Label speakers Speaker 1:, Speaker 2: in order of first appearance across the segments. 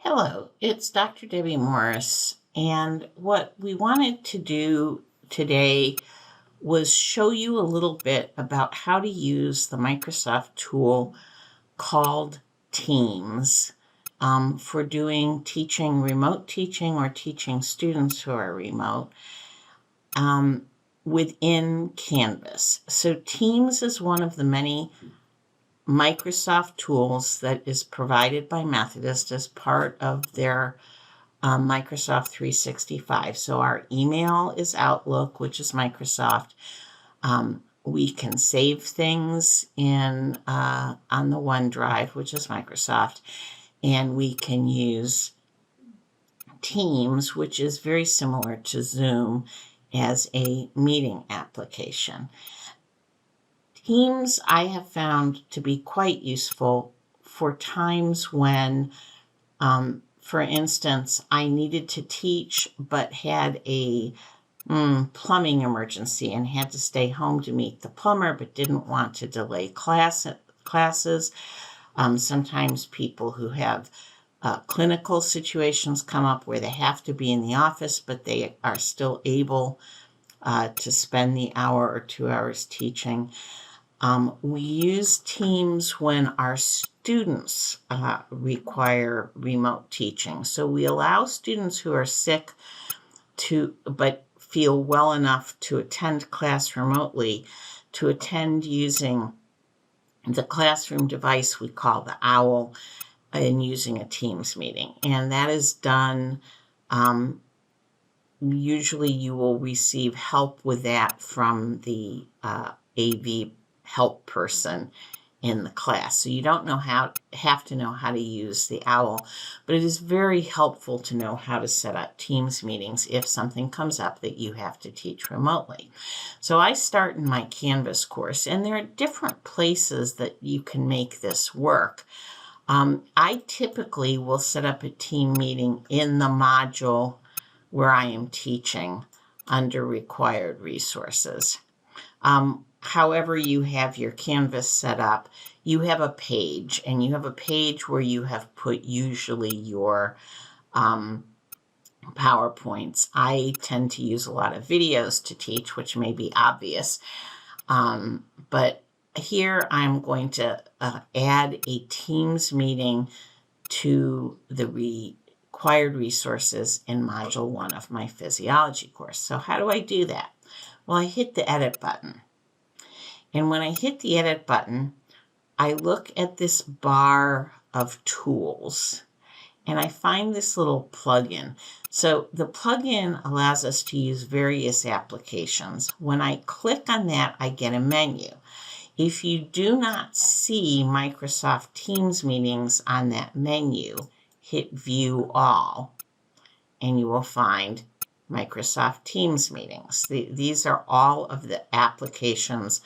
Speaker 1: Hello, it's Dr. Debbie Morris, and what we wanted to do today was show you a little bit about how to use the Microsoft tool called Teams for doing teaching, remote teaching, or teaching students who are remote within Canvas. So Teams is one of the many Microsoft tools that is provided by Methodist as part of their Microsoft 365. So our email is Outlook, which is Microsoft. We can save things in on the OneDrive, which is Microsoft, and we can use Teams, which is very similar to Zoom, as a meeting application. Teams I have found to be quite useful for times when, for instance, I needed to teach but had a plumbing emergency and had to stay home to meet the plumber but didn't want to delay classes. Sometimes people who have clinical situations come up where they have to be in the office but they are still able to spend the hour or 2 hours teaching. We use Teams when our students require remote teaching. So we allow students who are sick but feel well enough to attend class remotely to attend using the classroom device we call the OWL and using a Teams meeting. And that is done, usually you will receive help with that from the AV help person in the class. So you don't have to know how to use the OWL, but it is very helpful to know how to set up Teams meetings if something comes up that you have to teach remotely. So I start in my Canvas course, and there are different places that you can make this work. I typically will set up a team meeting in the module where I am teaching under required resources. However you have your Canvas set up, you have a page, and you have a page where you have put usually your PowerPoints. I tend to use a lot of videos to teach, which may be obvious, but here I'm going to add a Teams meeting to the required resources in Module 1 of my physiology course. So how do I do that? Well, I hit the Edit button. And when I hit the Edit button, I look at this bar of tools, and I find this little plugin. So the plugin allows us to use various applications. When I click on that, I get a menu. If you do not see Microsoft Teams meetings on that menu, hit View All, and you will find Microsoft Teams meetings. These are all of the applications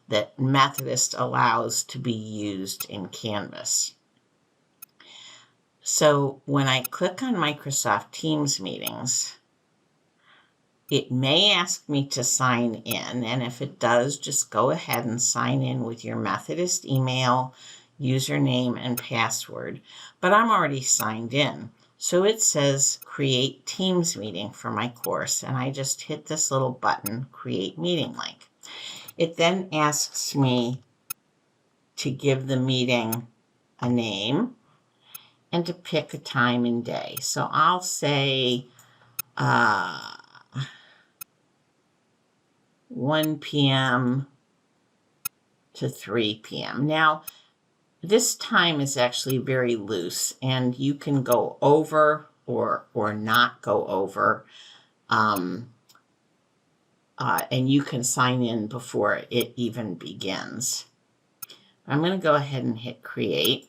Speaker 1: that Methodist allows to be used in Canvas. So when I click on Microsoft Teams meetings, it may ask me to sign in, and if it does, just go ahead and sign in with your Methodist email, username, and password. But I'm already signed in. So it says Create Teams Meeting for my course, and I just hit this little button, Create Meeting Link. It then asks me to give the meeting a name and to pick a time and day. So I'll say 1 p.m. to 3 p.m. Now, this time is actually very loose, and you can go over or not go over. And you can sign in before it even begins. I'm going to go ahead and hit Create.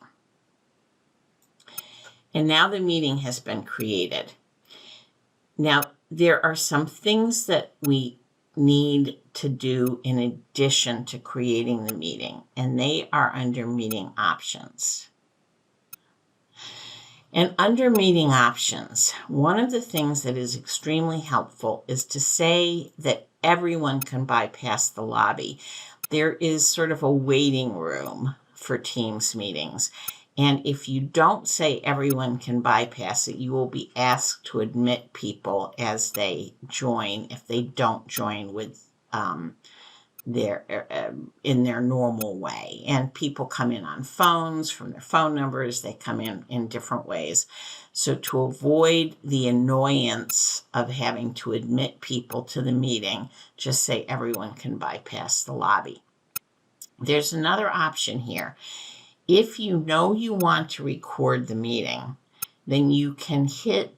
Speaker 1: And now the meeting has been created. Now, there are some things that we need to do in addition to creating the meeting, and they are under Meeting Options. And under Meeting Options, one of the things that is extremely helpful is to say that everyone can bypass the lobby. There is sort of a waiting room for Teams meetings. And if you don't say everyone can bypass it, you will be asked to admit people as they join if they don't join with in their normal way. And people come in on phones from their phone numbers. They come in different ways. So to avoid the annoyance of having to admit people to the meeting, just say everyone can bypass the lobby. There's another option here. If you know you want to record the meeting, then you can hit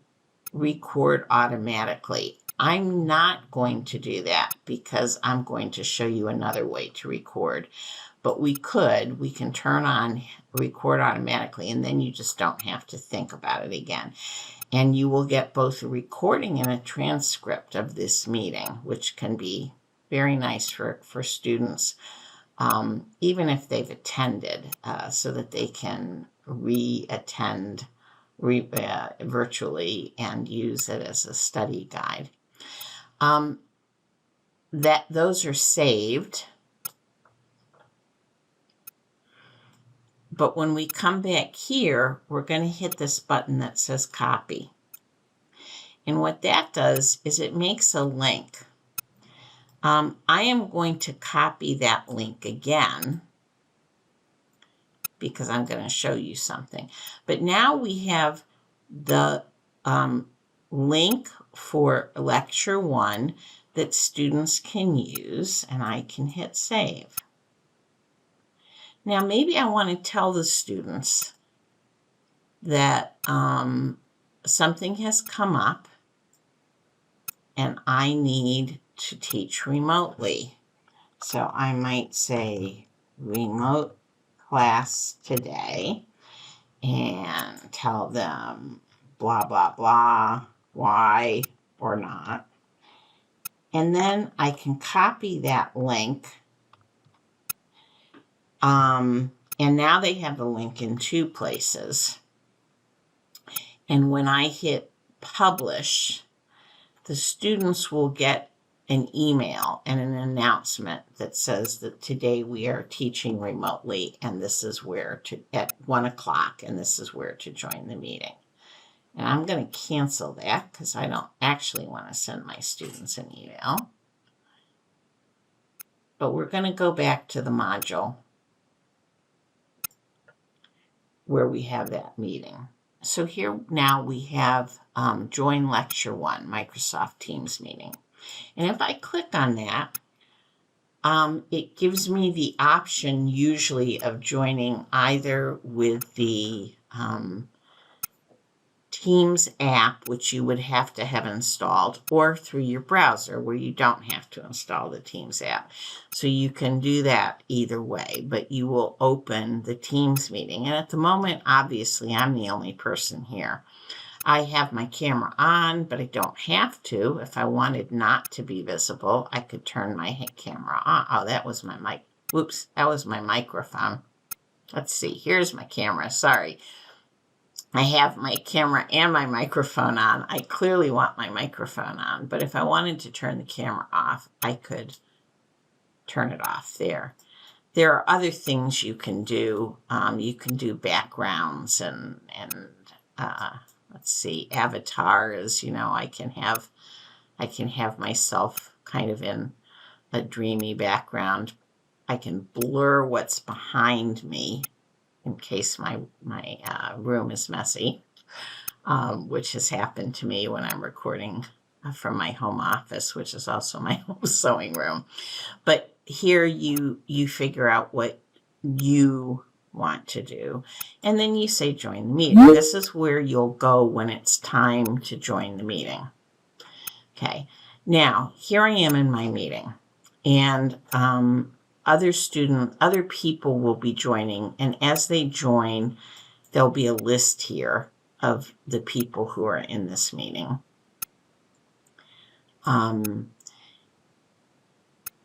Speaker 1: record automatically. I'm not going to do that because I'm going to show you another way to record. But we can turn on record automatically, and then you just don't have to think about it again. And you will get both a recording and a transcript of this meeting, which can be very nice for students, even if they've attended, so that they can re-attend virtually and use it as a study guide. Those are saved. But when we come back here, we're going to hit this button that says copy. And what that does is it makes a link. I am going to copy that link again because I'm going to show you something. But now we have the link for lecture 1 that students can use, and I can hit save. Now maybe I want to tell the students that something has come up and I need to teach remotely. So I might say remote class today and tell them blah, blah, blah, why or not. And then I can copy that link. And now they have the link in 2 places. And when I hit publish, the students will get an email and an announcement that says that today we are teaching remotely, and this is where to, at 1 o'clock, and this is where to join the meeting. And I'm going to cancel that because I don't actually want to send my students an email. But we're going to go back to the module where we have that meeting. So here now we have join lecture 1, Microsoft Teams meeting. And if I click on that, it gives me the option usually of joining either with the Teams app, which you would have to have installed, or through your browser where you don't have to install the Teams app. So you can do that either way, but you will open the Teams meeting. And at the moment, obviously, I'm the only person here. I have my camera on, but I don't have to. If I wanted not to be visible, I could turn my camera on. Oh, that was my mic. Whoops, that was my microphone. Let's see, here's my camera, sorry. I have my camera and my microphone on. I clearly want my microphone on, but if I wanted to turn the camera off, I could turn it off there. There are other things you can do. You can do backgrounds and let's see, avatars. You know, I can have myself kind of in a dreamy background. I can blur what's behind me in case my room is messy, which has happened to me when I'm recording from my home office, which is also my home sewing room. But here you figure out what you want to do, and then you say join the meeting. This is where you'll go when it's time to join the meeting. Okay, now here I am in my meeting, and other people will be joining, and as they join, there'll be a list here of the people who are in this meeting.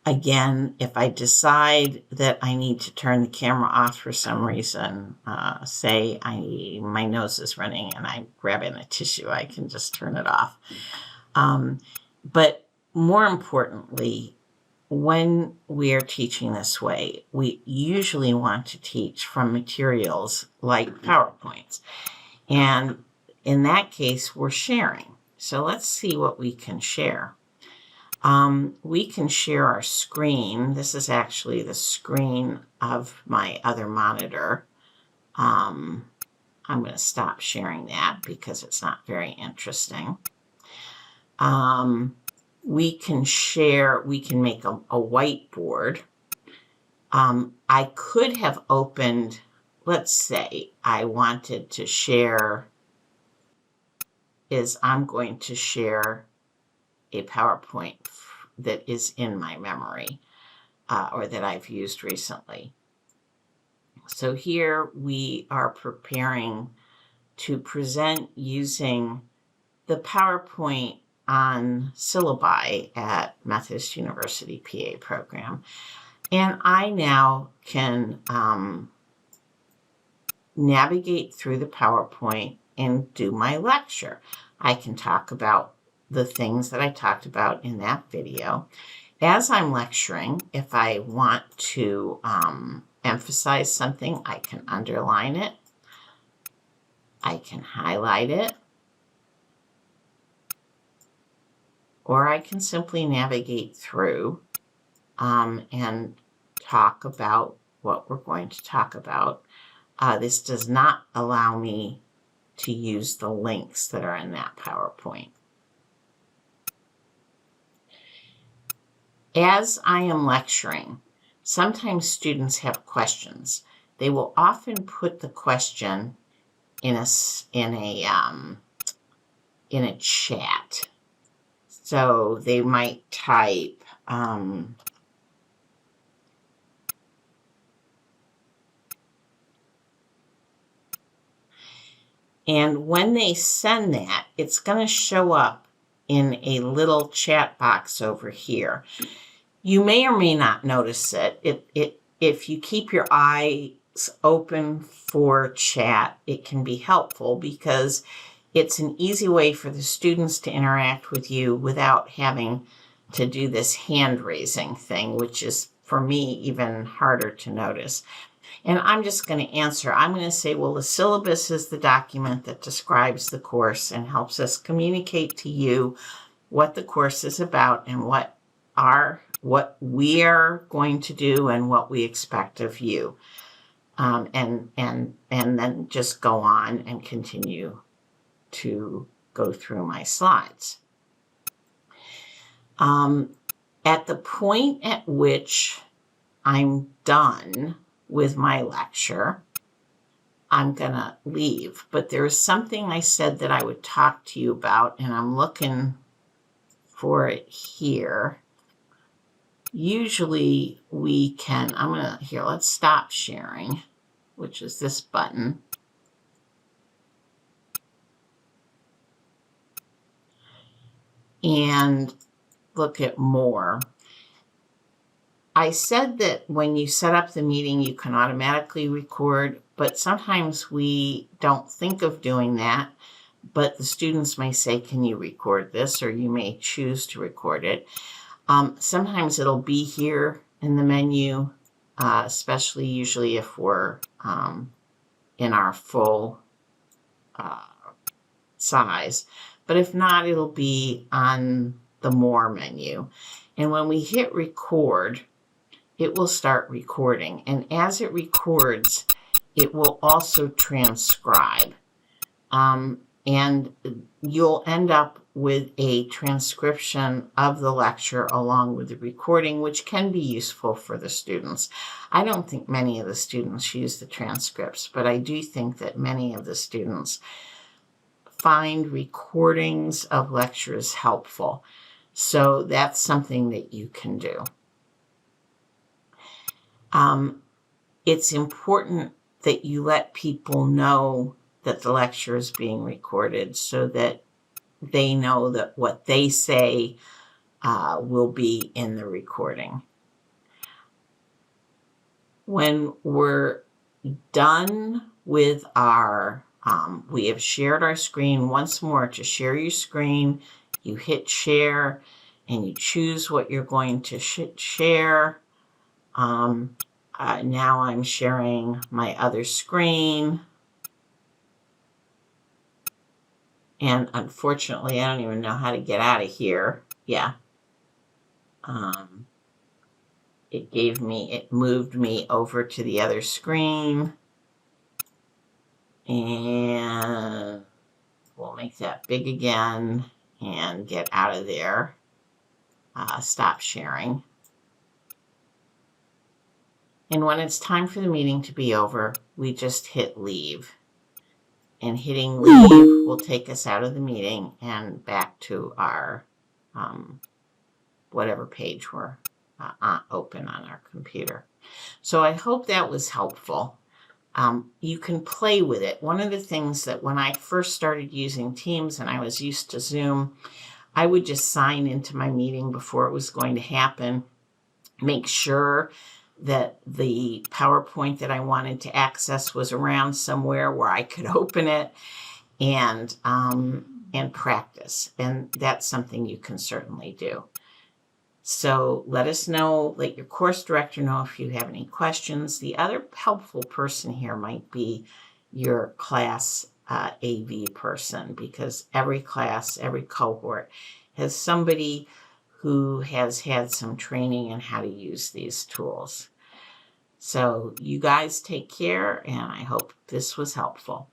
Speaker 1: Again, if I decide that I need to turn the camera off for some reason, say my nose is running and I'm grabbing a tissue, I can just turn it off. But more importantly, when we are teaching this way, we usually want to teach from materials like PowerPoints. And in that case, we're sharing. So let's see what we can share. We can share our screen. This is actually the screen of my other monitor. I'm going to stop sharing that because it's not very interesting. We can share, we can make a whiteboard. I could have opened, let's say I wanted to share, I'm going to share a PowerPoint that is in my memory or that I've used recently. So here we are preparing to present using the PowerPoint on syllabi at Methodist University PA program. And I now can navigate through the PowerPoint and do my lecture. I can talk about the things that I talked about in that video. As I'm lecturing, if I want to emphasize something, I can underline it. I can highlight it. Or I can simply navigate through and talk about what we're going to talk about. This does not allow me to use the links that are in that PowerPoint. As I am lecturing, sometimes students have questions. They will often put the question in a chat. So they might type, and when they send that, it's going to show up in a little chat box over here. You may or may not notice it. If you keep your eyes open for chat, it can be helpful because it's an easy way for the students to interact with you without having to do this hand raising thing, which is, for me, even harder to notice. And I'm just going to answer. I'm going to say, well, the syllabus is the document that describes the course and helps us communicate to you what the course is about and what we are going to do and what we expect of you. And then just go on and continue to go through my slides. At the point at which I'm done with my lecture, I'm going to leave. But there is something I said that I would talk to you about, and I'm looking for it here. Usually we can, let's stop sharing, which is this button. And look at more. I said that when you set up the meeting, you can automatically record, but sometimes we don't think of doing that. But the students may say, can you record this? Or you may choose to record it. Sometimes it'll be here in the menu, especially usually if we're in our full size. But if not, it'll be on the More menu. And when we hit record, it will start recording. And as it records, it will also transcribe. And you'll end up with a transcription of the lecture along with the recording, which can be useful for the students. I don't think many of the students use the transcripts, but I do think that many of the students find recordings of lectures helpful. So that's something that you can do. It's important that you let people know that the lecture is being recorded so that they know that what they say will be in the recording. When we're done with our, we have shared our screen. Once more, to share your screen, you hit share, and you choose what you're going to share. Now I'm sharing my other screen. And unfortunately, I don't even know how to get out of here. Yeah. It moved me over to the other screen. And we'll make that big again and get out of there. Stop sharing. And when it's time for the meeting to be over, we just hit leave. And hitting leave will take us out of the meeting and back to our whatever page we're open on our computer. So I hope that was helpful. You can play with it. One of the things that when I first started using Teams and I was used to Zoom, I would just sign into my meeting before it was going to happen, make sure that the PowerPoint that I wanted to access was around somewhere where I could open it and practice. And that's something you can certainly do. So let us know, let your course director know if you have any questions. The other helpful person here might be your class AV person, because every class, every cohort has somebody who has had some training in how to use these tools. So you guys take care, and I hope this was helpful.